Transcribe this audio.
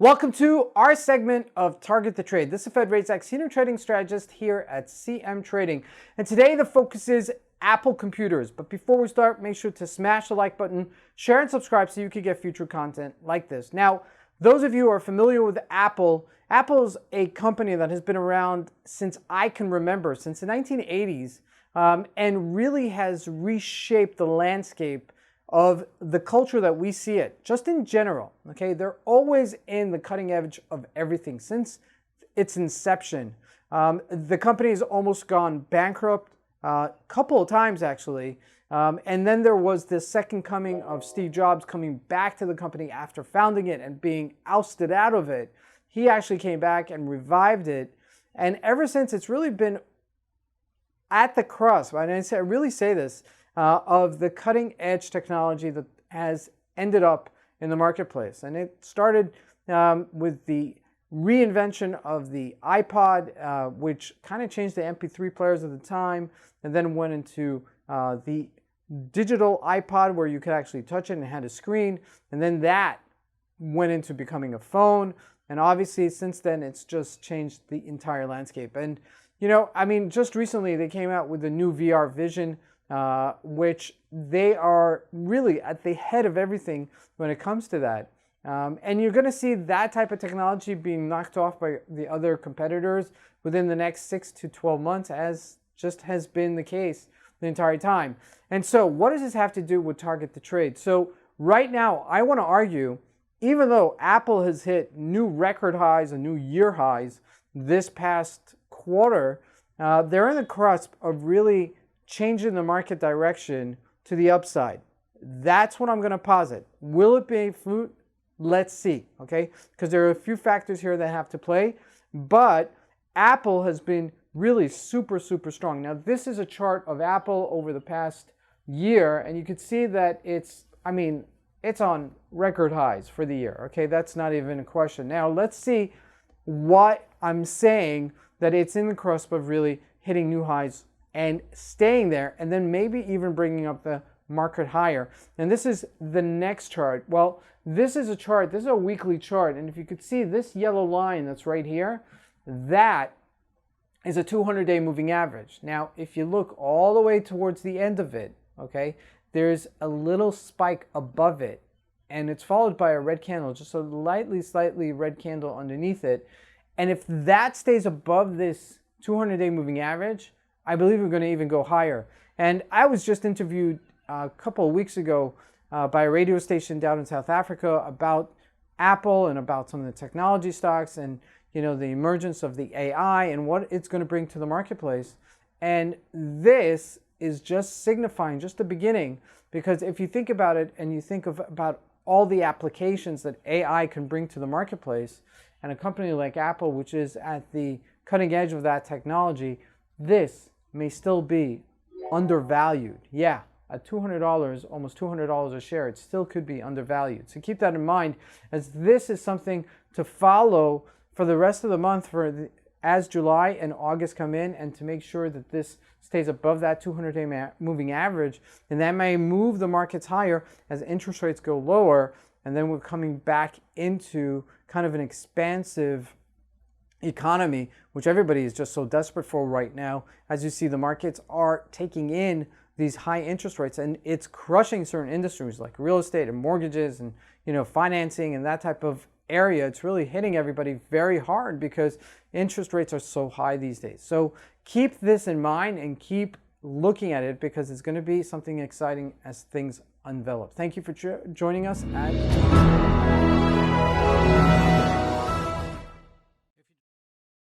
Welcome to our segment of Target the Trade. This is Fred Razak, Senior Trading Strategist here at CMTrading. And today the focus is Apple computers. But before we start, make sure to smash the like button, share and subscribe so you can get future content like this. Now, those of you who are familiar with Apple, Apple's a company that has been around since I can remember, since the 1980s, and really has reshaped the landscape of the culture that we see it, just in general, okay? They're always in the cutting edge of everything since its inception. The company has almost gone bankrupt a couple of times, actually. And then there was this second coming of Steve Jobs coming back to the company after founding it and being ousted out of it. He actually came back and revived it. And ever since, it's really been at the crust, and I really say this, of the cutting edge technology that has ended up in the marketplace. And it started with the reinvention of the iPod, which kind of changed the MP3 players at the time, and then went into the digital iPod where you could actually touch it and it had a screen. And then that went into becoming a phone. And obviously since then, it's just changed the entire landscape. And, you know, I mean, just recently they came out with the new VR Vision, which they are really at the head of everything when it comes to that. And you're going to see that type of technology being knocked off by the other competitors within the next 6 to 12 months, as just has been the case the entire time. And so what does this have to do with Target the Trade? So right now, I want to argue, even though Apple has hit new record highs and new year highs this past quarter, they're in the cusp of really changing the market direction to the upside. That's what I'm going to posit. Will it be fruit? Let's see, okay? Because there are a few factors here that have to play, but Apple has been really super, super strong. Now, this is a chart of Apple over the past year, and you can see that it's on record highs for the year, okay? That's not even a question. Now, let's see what I'm saying, that it's in the cusp of really hitting new highs and staying there, and then maybe even bringing up the market higher. And this is the next chart. Well, this is a chart, this is a weekly chart, and if you could see this yellow line that's right here, that is a 200-day moving average. Now, if you look all the way towards the end of it, okay, there's a little spike above it, and it's followed by a red candle, just a slightly red candle underneath it. And if that stays above this 200-day moving average, I believe we're going to even go higher. And I was just interviewed a couple of weeks ago by a radio station down in South Africa about Apple and about some of the technology stocks and, you know, the emergence of the AI and what it's going to bring to the marketplace. And this is just signifying just the beginning, because if you think about it and you think about all the applications that AI can bring to the marketplace, and a company like Apple, which is at the cutting edge of that technology, this may still be undervalued. Yeah, at $200, almost $200 a share, it still could be undervalued. So keep that in mind, as this is something to follow for the rest of the month as July and August come in, and to make sure that this stays above that 200-day moving average, and that may move the markets higher as interest rates go lower, and then we're coming back into kind of an expansive economy, which everybody is just so desperate for right now. As you see, the markets are taking in these high interest rates, and it's crushing certain industries like real estate and mortgages and, you know, financing and that type of area. It's really hitting everybody very hard because interest rates are so high these days. So keep this in mind and keep looking at it, because it's going to be something exciting as things unveil. Thank you for joining us.